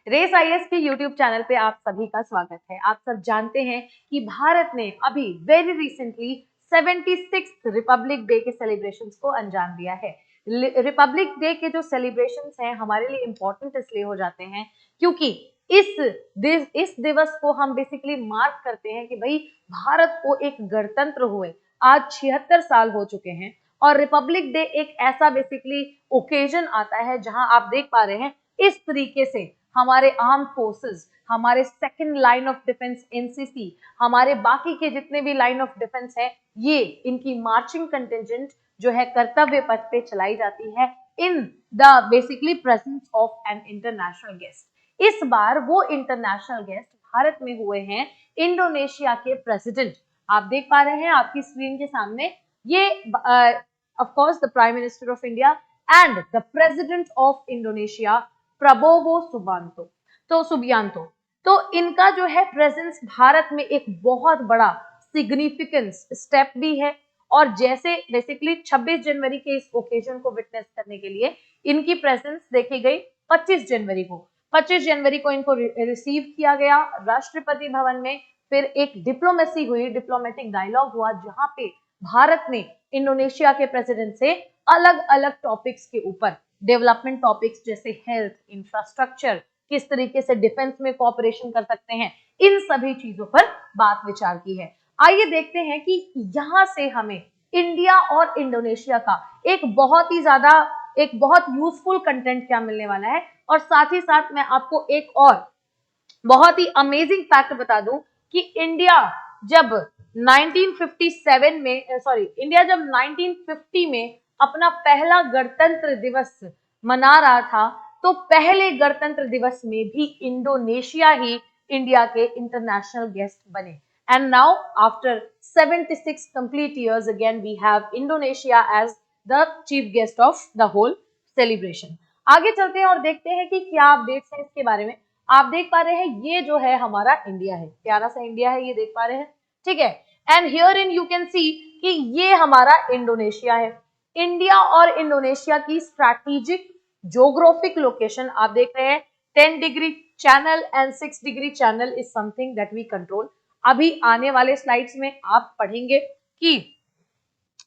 Race IAS के YouTube channel पे आप सभी का स्वागत है। आप सब जानते हैं कि भारत ने अभी very recently 76th Republic day के सेलिब्रेशंस को अंजाम दिया है। रिपब्लिक डे के जो सेलिब्रेशंस हैं हमारे लिए इम्पोर्टेंट इसलिए हो जाते हैं क्योंकि इस दिवस को हम बेसिकली मार्क करते हैं कि भाई भारत को एक गणतंत्र हुए आज 76 साल हो चुके हैं और रिपब्लिक डे एक ऐसा बेसिकली ओकेजन आता है जहां आप देख पा रहे हैं इस तरीके से हमारे आर्म फोर्सेस, हमारे second line of defence NCC, हमारे बाकी के जितने भी लाइन ऑफ डिफेंस है, ये इनकी मार्चिंग कंटिजेंट जो है कर्तव्य पथ पे चलाई जाती है in the basically presence of an international guest. इस बार वो इंटरनेशनल गेस्ट भारत में हुए हैं इंडोनेशिया के प्रेसिडेंट। आप देख पा रहे हैं आपकी स्क्रीन के सामने ये of course the prime minister of India and the president of Indonesia Prabowo Subianto. तो इनका जो है प्रेजेंस भारत में एक बहुत बड़ा सिग्निफिकेंस स्टेप भी है और जैसे बेसिकली 26 जनवरी के इस ओकेजन को विटनेस करने के लिए इनकी प्रेजेंस देखी गई 25 जनवरी को। 25 जनवरी को इनको रिसीव किया गया राष्ट्रपति भवन में, फिर एक डिप्लोमेसी हुई, डिप्लोमेटिक डायलॉग हुआ जहां पे भारत ने इंडोनेशिया के प्रेसिडेंट से अलग अलग टॉपिक्स के ऊपर, डेवलपमेंट टॉपिक्स जैसे हेल्थ, इंफ्रास्ट्रक्चर, किस तरीके से डिफेंस में कोऑपरेशन कर सकते हैं, इन सभी चीजों पर बात विचार की है। आइए देखते हैं कि यहां से हमें इंडिया और इंडोनेशिया का एक बहुत यूजफुल कंटेंट क्या मिलने वाला है और साथ ही साथ मैं आपको एक और बहुत ही अमेजिंग फैक्ट बता दूं कि इंडिया जब 1950 में अपना पहला गणतंत्र दिवस मना रहा था तो पहले गणतंत्र दिवस में भी इंडोनेशिया ही इंडिया के इंटरनेशनल गेस्ट बने। And now after 76 complete years again we have Indonesia as the chief guest of the whole celebration. आगे चलते हैं और देखते हैं कि क्या अपडेट्स हैं इसके बारे में। आप देख पा रहे हैं ये जो है हमारा इंडिया है, प्यारा सा इंडिया है, ये देख पा रहे हैं, ठीक है। And here in you can see कि ये हमारा इंडोनेशिया है। इंडिया और इंडोनेशिया की स्ट्रैटेजिक ज्योग्राफिक लोकेशन आप देख रहे हैं 10 degree channel and 6 degree channel is something that we control. अभी आने वाले स्लाइड्स में आप पढ़ेंगे कि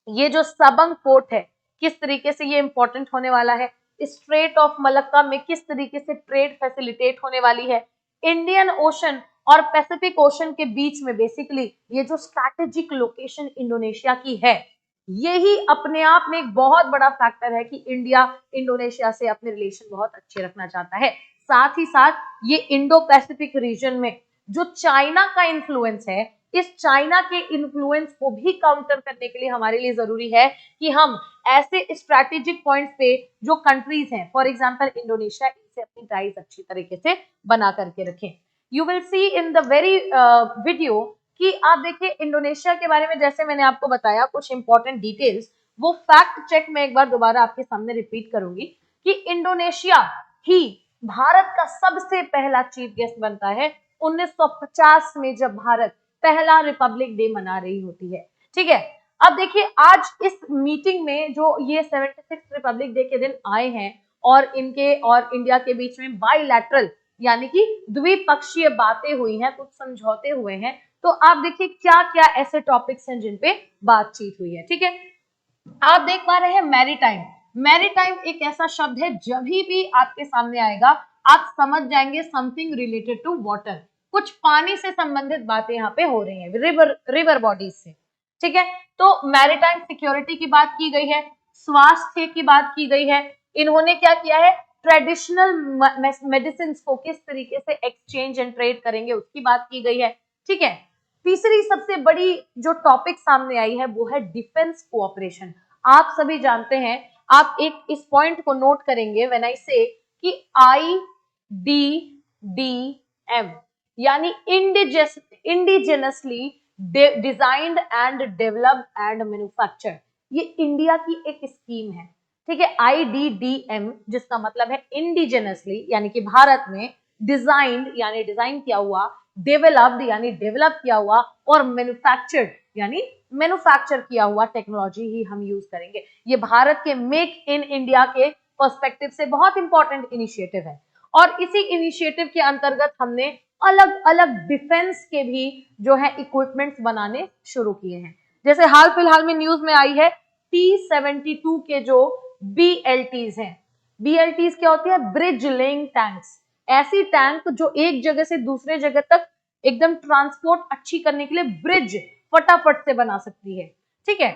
ये जो सबंग पोर्ट है किस तरीके से ये इंपॉर्टेंट होने वाला है, स्ट्रेट ऑफ मलक्का में किस तरीके से ट्रेड फैसिलिटेट होने वाली है, इंडियन ओशन और पैसिफिक ओशन के बीच में बेसिकली ये जो स्ट्रैटेजिक लोकेशन इंडोनेशिया की है, यही अपने आप में एक बहुत बड़ा फैक्टर है कि इंडिया इंडोनेशिया से अपने रिलेशन बहुत अच्छे रखना चाहता है। साथ ही साथ ये इंडो पैसिफिक रीजन में जो चाइना का इन्फ्लुएंस है, इस चाइना के इन्फ्लुएंस को भी काउंटर करने के लिए हमारे लिए जरूरी है कि हम ऐसे स्ट्रैटेजिक पॉइंट्स पे जो कंट्रीज हैं, फॉर एग्जांपल इंडोनेशिया, इनसे अपनी टाइज अच्छी तरीके से बना करके रखें। You will see in the very video कि आप देखिए इंडोनेशिया के बारे में जैसे मैंने आपको बताया कुछ इंपॉर्टेंट डिटेल्स, वो फैक्ट चेक में एक बार दोबारा आपके सामने रिपीट करूंगी कि इंडोनेशिया ही भारत का सबसे पहला चीफ गेस्ट बनता है 1950 में जब भारत पहला रिपब्लिक डे मना रही होती है, ठीक है। अब देखिए आज इस मीटिंग में जो ये 76 रिपब्लिक डे के दिन आए हैं और इनके और इंडिया के बीच में बाइलैटरल यानी कि द्विपक्षीय बातें हुई हैं, कुछ समझौते हुए हैं, तो आप देखिए क्या क्या ऐसे टॉपिक्स हैं जिन पे बातचीत हुई है, ठीक है। आप देख पा रहे हैं मैरीटाइम। मैरीटाइम एक ऐसा शब्द है जब भी आपके सामने आएगा आप समझ जाएंगे समथिंग रिलेटेड टू वाटर, कुछ पानी से संबंधित बातें यहाँ पे हो रही हैं, रिवर बॉडीज से, ठीक है। तो मैरीटाइम सिक्योरिटी की बात की गई है, स्वास्थ्य की बात की गई है, इन्होंने क्या किया है ट्रेडिशनल मेडिसिन को किस तरीके से एक्सचेंज एंड ट्रेड करेंगे उसकी बात की गई है, ठीक है। तीसरी सबसे बड़ी जो टॉपिक सामने आई है वो है डिफेंस कोऑपरेशन। आप सभी जानते हैं, आप एक इस पॉइंट को नोट करेंगे व्हेन आई से कि IDDM यानी indigenously designed and developed and manufactured, ये इंडिया की एक स्कीम है, ठीक है। IDDM जिसका मतलब है इंडिजिनसली यानी कि भारत में, डिजाइंड यानी डिजाइन किया हुआ, डेवलप्ड यानी डेवलप किया हुआ और मैन्युफैक्चर्ड यानी मैन्युफैक्चर किया हुआ टेक्नोलॉजी ही हम यूज करेंगे। ये भारत के मेक इन इंडिया के पर्सपेक्टिव से बहुत इंपॉर्टेंट इनिशिएटिव है और इसी इनिशिएटिव के अंतर्गत हमने अलग अलग डिफेंस के भी जो है इक्विपमेंट्स बनाने शुरू किए हैं। जैसे हाल फिलहाल में न्यूज में आई है T-72 के जो BLTs हैं। BLTs क्या होती है? Bridge laying tanks. ऐसी टैंक जो एक जगह से दूसरे जगह तक एकदम ट्रांसपोर्ट अच्छी करने के लिए ब्रिज फटाफट से बना सकती है। ठीक है,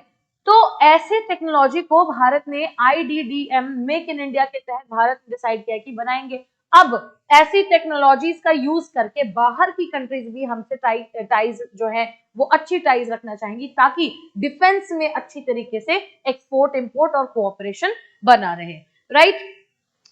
तो ऐसे टेक्नोलॉजी को भारत ने IDDM मेक इन इंडिया के तहत भारत ने डिसाइड किया कि बनाएंगे। अब ऐसी टेक्नोलॉजीज का यूज करके बाहर की कंट्रीज भी हमसे टाइज जो है वो अच्छी टाइज रखना चाहेंगी, ताकि डिफेंस में अच्छी तरीके से एक्सपोर्ट इंपोर्ट और कोऑपरेशन बना रहे। राइट,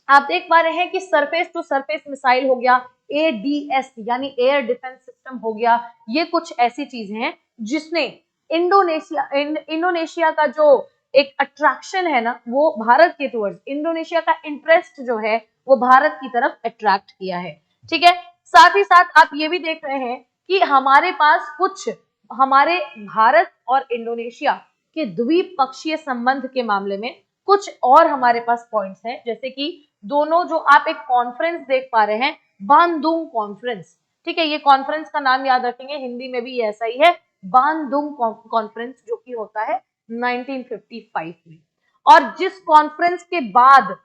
आप देख पा रहे हैं कि सरफेस टू सरफेस मिसाइल हो गया, ADS यानी एयर डिफेंस सिस्टम हो गया। ये कुछ ऐसी चीजें हैं जिसने इंडोनेशिया का जो एक अट्रैक्शन है ना, वो भारत के टुवर्ड्स, इंडोनेशिया का इंटरेस्ट जो है वो भारत की तरफ अट्रैक्ट किया है। ठीक है, साथ ही साथ आप ये भी देख रहे हैं कि हमारे पास कुछ हमारे भारत और इंडोनेशिया के द्विपक्षीय संबंध के मामले में कुछ और हमारे पास पॉइंट्स हैं, जैसे कि दोनों जो आप एक कॉन्फ्रेंस देख पा रहे हैं, बांदुंग कॉन्फ्रेंस। ठीक है, ये कॉन्फ्रेंस का नाम याद रखेंगे, हिंदी में भी ऐसा ही है, बांदुंग कॉन्फ्रेंस, जो कि होता है 1955 में। और जिस कॉन्फ्रेंस के बाद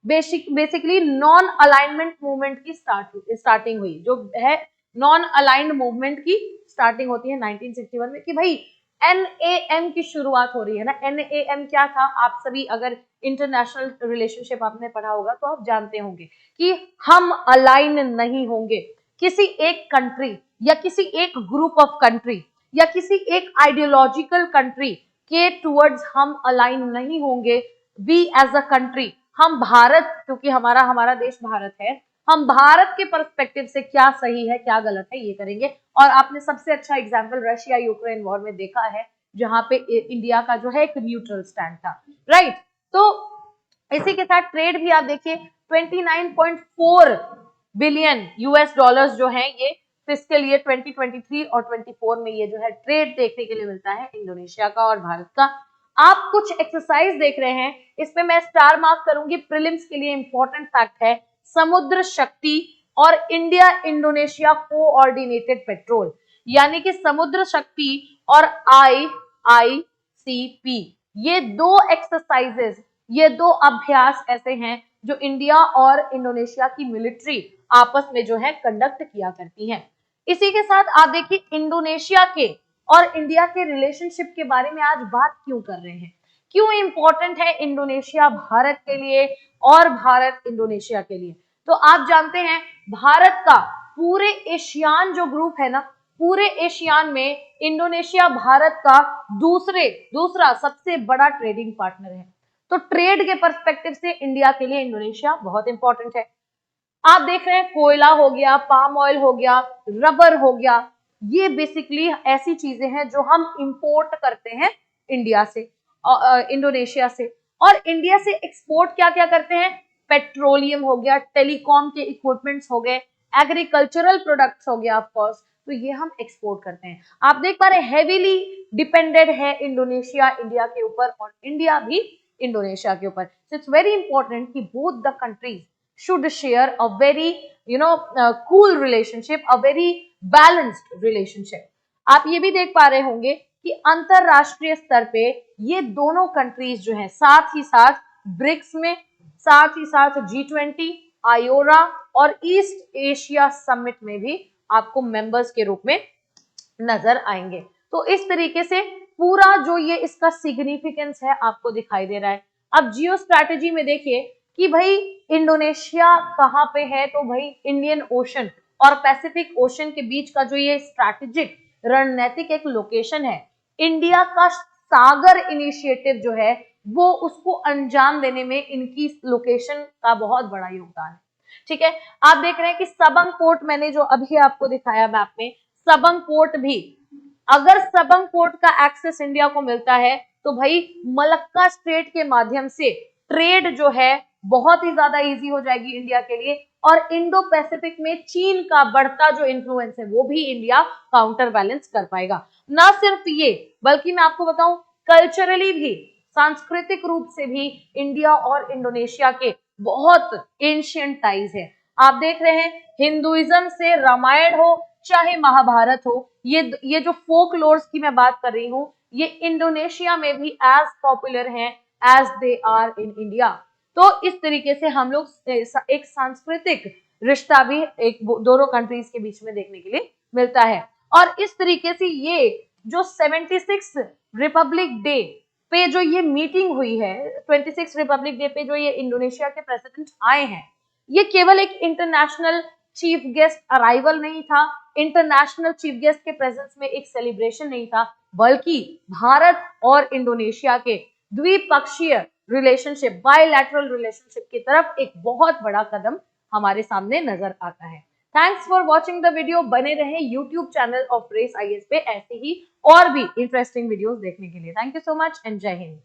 बेसिकली नॉन अलाइनमेंट मूवमेंट की स्टार्टिंग हुई, जो है नॉन अलाइंड मूवमेंट की स्टार्टिंग होती है 1961 में, कि भाई NAM की शुरुआत हो रही है ना। NAM क्या था? आप सभी अगर इंटरनेशनल रिलेशनशिप आपने पढ़ा होगा तो आप जानते होंगे कि हम अलाइन नहीं होंगे किसी एक कंट्री या किसी एक ग्रुप ऑफ कंट्री या किसी एक आइडियोलॉजिकल कंट्री के टुवर्ड्स हम अलाइन नहीं होंगे। वी एज अ कंट्री, हम भारत, क्योंकि हमारा देश भारत है, हम भारत के पर्सपेक्टिव से क्या सही है क्या गलत है ये करेंगे। और आपने सबसे अच्छा एग्जांपल रशिया यूक्रेन वॉर में देखा है, जहां पे इंडिया का जो है एक न्यूट्रल स्टैंड था। राइट, तो इसी के साथ ट्रेड भी आप देखिए, 29.4 बिलियन US डॉलर्स जो है ये फिस्कल ईयर 2023 और 24 में ये जो है ट्रेड देखने के लिए मिलता है इंडोनेशिया का और भारत का। आप कुछ एक्सरसाइज देख रहे हैं, इसमें मैं स्टार मार्क करूंगी, प्रीलिम्स के लिए इंपॉर्टेंट फैक्ट है, समुद्र शक्ति और इंडिया इंडोनेशिया कोऑर्डिनेटेड पेट्रोल, यानी कि समुद्र शक्ति और IICP, ये दो एक्सरसाइजेस, ये दो अभ्यास ऐसे हैं जो इंडिया और इंडोनेशिया की मिलिट्री आपस में जो है कंडक्ट किया करती हैं। इसी के साथ आप देखिए इंडोनेशिया के और इंडिया के रिलेशनशिप के बारे में आज बात क्यों कर रहे हैं, क्यों इंपॉर्टेंट है इंडोनेशिया भारत के लिए और भारत इंडोनेशिया के लिए। तो आप जानते हैं भारत का पूरे एशियान जो ग्रुप है ना, पूरे एशियान में इंडोनेशिया भारत का दूसरा सबसे बड़ा ट्रेडिंग पार्टनर है। तो ट्रेड के पर्सपेक्टिव से इंडिया के लिए इंडोनेशिया बहुत इंपॉर्टेंट है। आप देख रहे हैं कोयला हो गया, पाम ऑयल हो गया, रबर हो गया, ये बेसिकली ऐसी चीजें हैं जो हम इंपोर्ट करते हैं इंडिया से, इंडोनेशिया से। और इंडिया से एक्सपोर्ट क्या क्या करते हैं? पेट्रोलियम हो गया, टेलीकॉम के इक्विपमेंट्स हो गए, एग्रीकल्चरल प्रोडक्ट्स हो गया ऑफ कोर्स, तो ये हम एक्सपोर्ट करते हैं। आप देख पा रहे हैं हेवीली डिपेंडेड है इंडोनेशिया इंडिया के ऊपर और इंडिया भी इंडोनेशिया के ऊपर। सो इट्स वेरी इंपॉर्टेंट कि both the countries should share a very cool relationship, a very balanced relationship. आप ये भी देख पा रहे होंगे कि अंतरराष्ट्रीय स्तर पे ये दोनों कंट्रीज जो हैं, साथ ही साथ ब्रिक्स में, साथ ही साथ G20, आयोरा और ईस्ट एशिया समिट में भी आपको मेंबर्स के रूप में नजर आएंगे। तो इस तरीके से पूरा जो ये इसका सिग्निफिकेंस है आपको दिखाई दे रहा है। अब जियो स्ट्रैटेजी में देखिए कि भाई इंडोनेशिया कहाँ पे है, तो भाई इंडियन ओशन और पैसिफिक ओशन के बीच का जो ये स्ट्रैटेजिक रणनीतिक एक लोकेशन है, इंडिया का सागर इनिशिएटिव जो है वो उसको अंजाम देने में इनकी लोकेशन का बहुत बड़ा योगदान है। ठीक है, आप देख रहे हैं कि सबंग पोर्ट मैंने जो अभी आपको दिखाया मैप में, सबंग पोर्ट भी, अगर सबंग पोर्ट का एक्सेस इंडिया को मिलता है तो भाई मलक्का स्ट्रेट के माध्यम से ट्रेड जो है बहुत ही ज्यादा इजी हो जाएगी इंडिया के लिए। और इंडो पैसिफिक में चीन का बढ़ता जो इन्फ्लुएंस है वो भी इंडिया काउंटर बैलेंस कर पाएगा। ना सिर्फ ये, बल्कि मैं आपको बताऊं कल्चरली भी, सांस्कृतिक रूप से भी इंडिया और इंडोनेशिया के बहुत एंशिएंट टाइज है। आप देख रहे हैं हिंदुइज्म से रामायण हो चाहे महाभारत हो, ये जो फोक लोर्स की मैं बात कर रही हूँ, ये इंडोनेशिया में भी एज पॉपुलर हैं as they are in India. तो इस तरीके से हम लोग एक सांस्कृतिक रिश्ता भी एक दोनों कंट्रीज के बीच में देखने के लिए मिलता है। और इस तरीके से ये जो 76 रिपब्लिक डे पे जो ये मीटिंग हुई है, 26 रिपब्लिक डे पे जो ये इंडोनेशिया के प्रेसिडेंट आए हैं, ये केवल एक इंटरनेशनल चीफ गेस्ट अराइवल नहीं था, इंटरनेशनल चीफ गेस्ट के प्रेजेंस में एक सेलिब्रेशन नहीं था, बल्कि भारत और इंडोनेशिया के द्विपक्षीय रिलेशनशिप, बायलैटरल रिलेशनशिप की तरफ एक बहुत बड़ा कदम हमारे सामने नजर आता है। Thanks for watching the video. बने रहें YouTube channel of Race IAS पे ऐसे ही और भी इंटरेस्टिंग वीडियोस देखने के लिए। Thank you so much and जय हिंद।